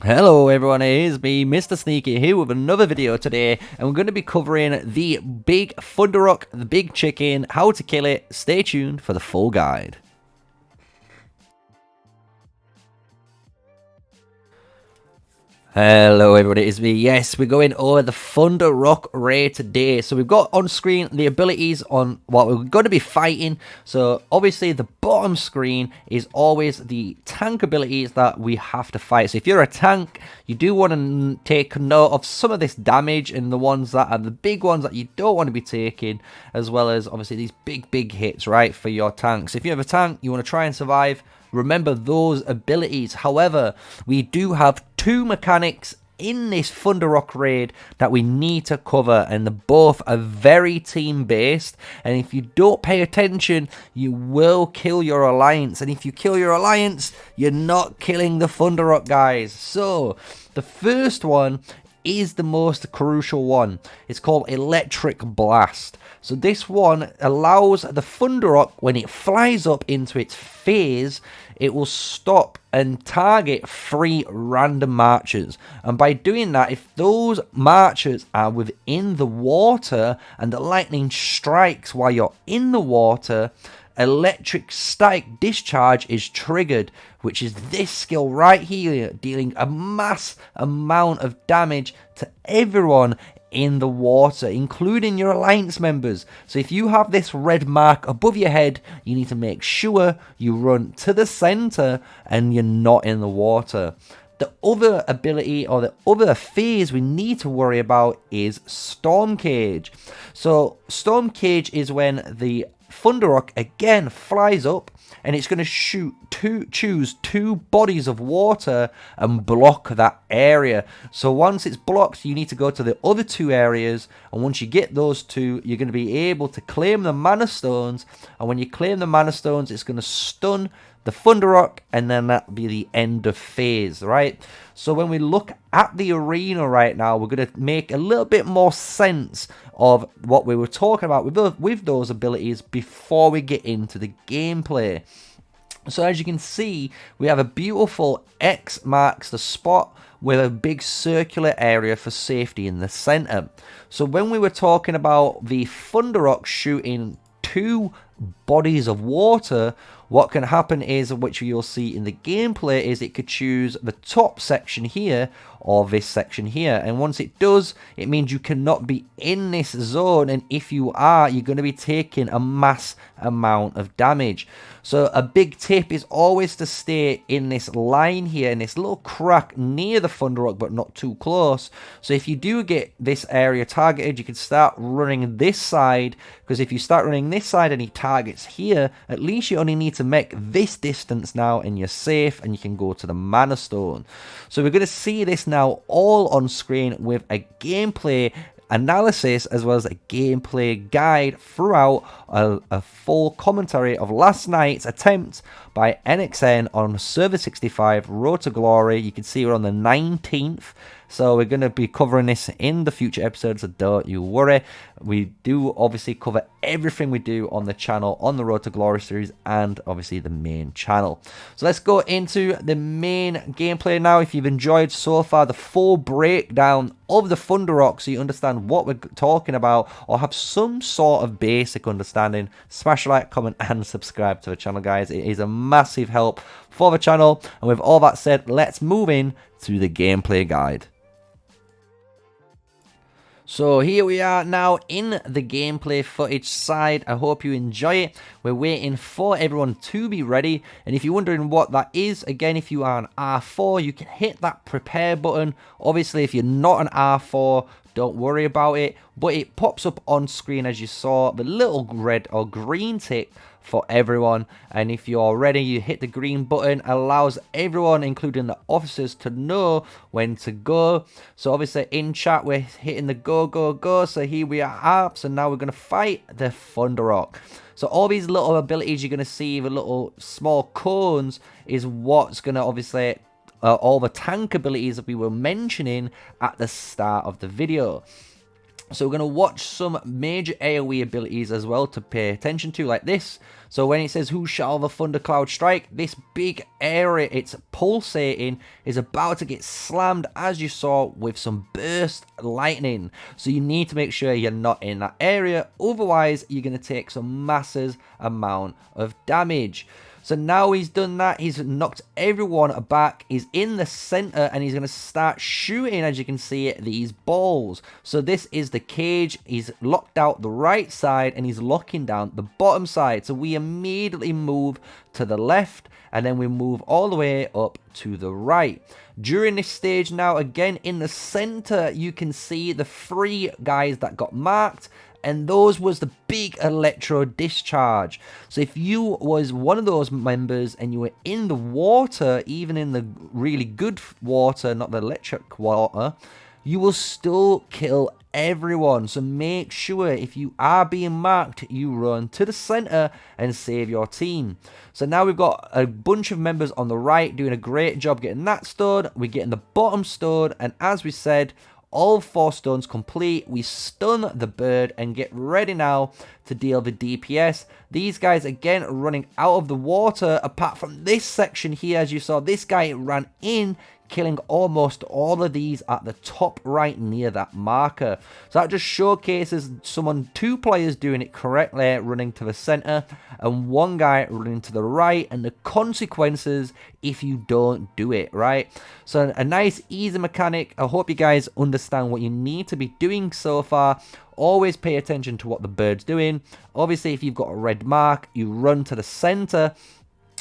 Hello everyone, it is me, MrSneakyy, here with another video today, and we're going to be covering the big Thunderroc, the big chicken, how to kill it. Stay tuned for the full guide. Hello everybody, it's me. Yes, we're going over the Thunderroc raid today. So we've got on screen the abilities on what we're going to be fighting. So obviously the bottom screen is always the tank abilities that we have to fight. So if you're a tank, you do want to take note of some of this damage and the ones that are the big ones that you don't want to be taking, as well as obviously these big hits, right, for your tanks. If you have a tank, you want to try and survive, remember those abilities. However, we do have two mechanics in this Thunderroc raid that we need to cover, and the both are very team based, and if you don't pay attention you will kill your alliance, and if you kill your alliance you're not killing the Thunderroc, guys. So the first one is the most crucial one. It's called Electric Blast. So this one allows the Thunderroc, when it flies up into its phase, it will stop and target 3 random marchers. And by doing that, if those marchers are within the water and the lightning strikes while you're in the water, electric static discharge is triggered, which is this skill right here, dealing a mass amount of damage to everyone in the water, including your alliance members. So if you have this red mark above your head, you need to make sure you run to the center and you're not in the water. The other ability, or the other phase we need to worry about, is Storm Cage. So Storm Cage is when the Thunderroc again flies up, and it's going to choose 2 bodies of water and block that area. So once it's blocked, you need to go to the other 2 areas, and once you get those 2, you're going to be able to claim the mana stones, and when you claim the mana stones, it's going to stun the Thunderroc, and then that'll be the end of phase, right? So when we look at the arena right now, we're going to make a little bit more sense of what we were talking about with those abilities before we get into the gameplay. So as you can see, we have a beautiful X marks the spot with a big circular area for safety in the center. So when we were talking about the Thunderroc shooting 2 bodies of water, what can happen is, which you'll see in the gameplay, is it could choose the top section here or this section here, and once it does, it means you cannot be in this zone, and if you are, you're going to be taking a mass amount of damage. So a big tip is always to stay in this line here, in this little crack near the Thunderroc, but not too close. So if you do get this area targeted, you can start running this side, because if you start running this side and he targets here, at least you only need to make this distance now and you're safe, and you can go to the mana stone. So we're going to see this now all on screen with a gameplay analysis as well as a gameplay guide throughout, a full commentary of last night's attempt by NXN on Server 65 Road to Glory. You can see we're on the 19th, so we're going to be covering this in the future episodes, so don't you worry. We do obviously cover everything we do on the channel, on the Road to Glory series, and obviously the main channel. So let's go into the main gameplay now. If you've enjoyed so far the full breakdown of the Thunderroc, so you understand what we're talking about, or have some sort of basic understanding, smash a like, comment, and subscribe to the channel, guys. It is a massive help for the channel. And with all that said, let's move in to the gameplay guide. So here we are now in the gameplay footage side. I hope you enjoy it. We're waiting for everyone to be ready. And if you're wondering what that is, again, if you are an R4, you can hit that prepare button. Obviously, if you're not an R4, don't worry about it. But it pops up on screen, as you saw, the little red or green tick for everyone, and if you're ready, you hit the green button. Allows everyone, including the officers, to know when to go. So obviously in chat we're hitting the go. So here we are. So now we're going to fight the Thunderroc. So all these little abilities you're going to see, the little small cones, is what's going to obviously all the tank abilities that we were mentioning at the start of the video. So we're going to watch some major AoE abilities as well to pay attention to, like this. So when it says, who shall the thundercloud strike, this big area, it's pulsating, is about to get slammed, as you saw, with some burst lightning. So you need to make sure you're not in that area, otherwise you're going to take some massive amount of damage. So now he's done that, he's knocked everyone back, he's in the center, and he's going to start shooting, as you can see, these balls. So this is the cage, he's locked out the right side, and he's locking down the bottom side. So we immediately move to the left, and then we move all the way up to the right. During this stage now, again, in the center, you can see the 3 guys that got marked, and those was the big electro discharge. So if you was one of those members and you were in the water, even in the really good water, not the electric water, you will still kill everyone. So make sure if you are being marked, you run to the center and save your team. So now we've got a bunch of members on the right doing a great job getting that stone. We're getting the bottom stone, and as we said, all 4 stones complete. We stun the bird and get ready now to deal the DPS. These guys again running out of the water, apart from this section here. As you saw, this guy ran in, killing almost all of these at the top right near that marker. So that just showcases 2 players doing it correctly, running to the center, and 1 guy running to the right, and the consequences if you don't do it, right? So a nice easy mechanic. I hope you guys understand what you need to be doing so far. Always pay attention to what the bird's doing. Obviously, if you've got a red mark, you run to the center,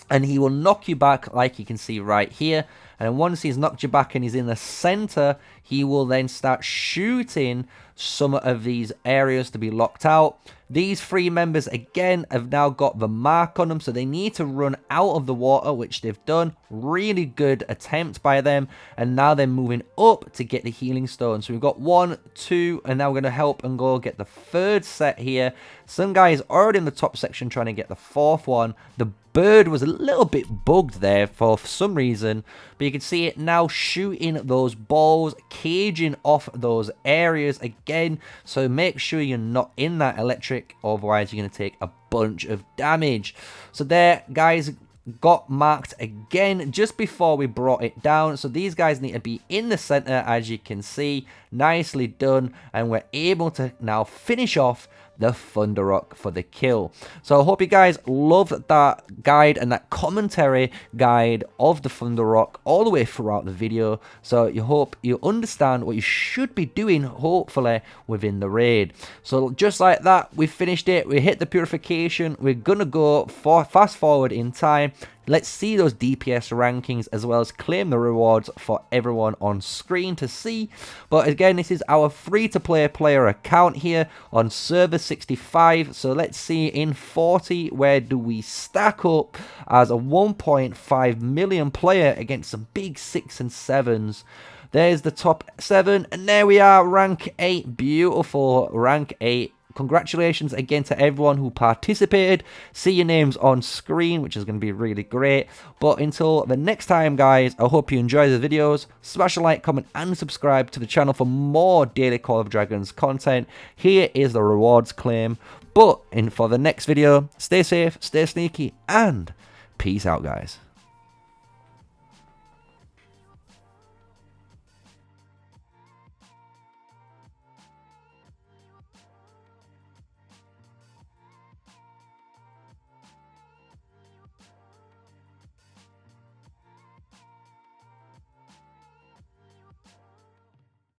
and he will knock you back, like you can see right here. And once he's knocked you back and he's in the center, he will then start shooting some of these areas to be locked out. These 3 members, again, have now got the mark on them, so they need to run out of the water, which they've done. Really good attempt by them. And now they're moving up to get the healing stone. So we've got 1, 2, and now we're going to help and go get the 3rd set here. Some guy is already in the top section trying to get the 4th one. The bird was a little bit bugged there for some reason, but you can see it now shooting those balls, caging off those areas again. So make sure you're not in that electric, otherwise you're going to take a bunch of damage. So there, guys, got marked again just before we brought it down. So these guys need to be in the center, as you can see. Nicely done, and we're able to now finish off the Thunderroc for the kill. So I hope you guys love that guide and that commentary guide of the Thunderroc all the way throughout the video. So you hope you understand what you should be doing, hopefully, within the raid. So just like that, we finished it. We hit the purification. We're gonna go fast forward in time. Let's see those DPS rankings, as well as claim the rewards for everyone on screen to see. But again, this is our free-to-play player account here on server 65. So let's see in 40, where do we stack up as a 1.5 million player against some big 6 and 7s. There's the top 7, and there we are, rank 8. Beautiful, rank 8. Congratulations again to everyone who participated. See your names on screen, which is going to be really great. But until the next time, guys, I hope you enjoy the videos. Smash a like, comment, and subscribe to the channel for more daily Call of Dragons content. Here is the rewards claim. But for the next video, stay safe, stay sneaky, and peace out, guys.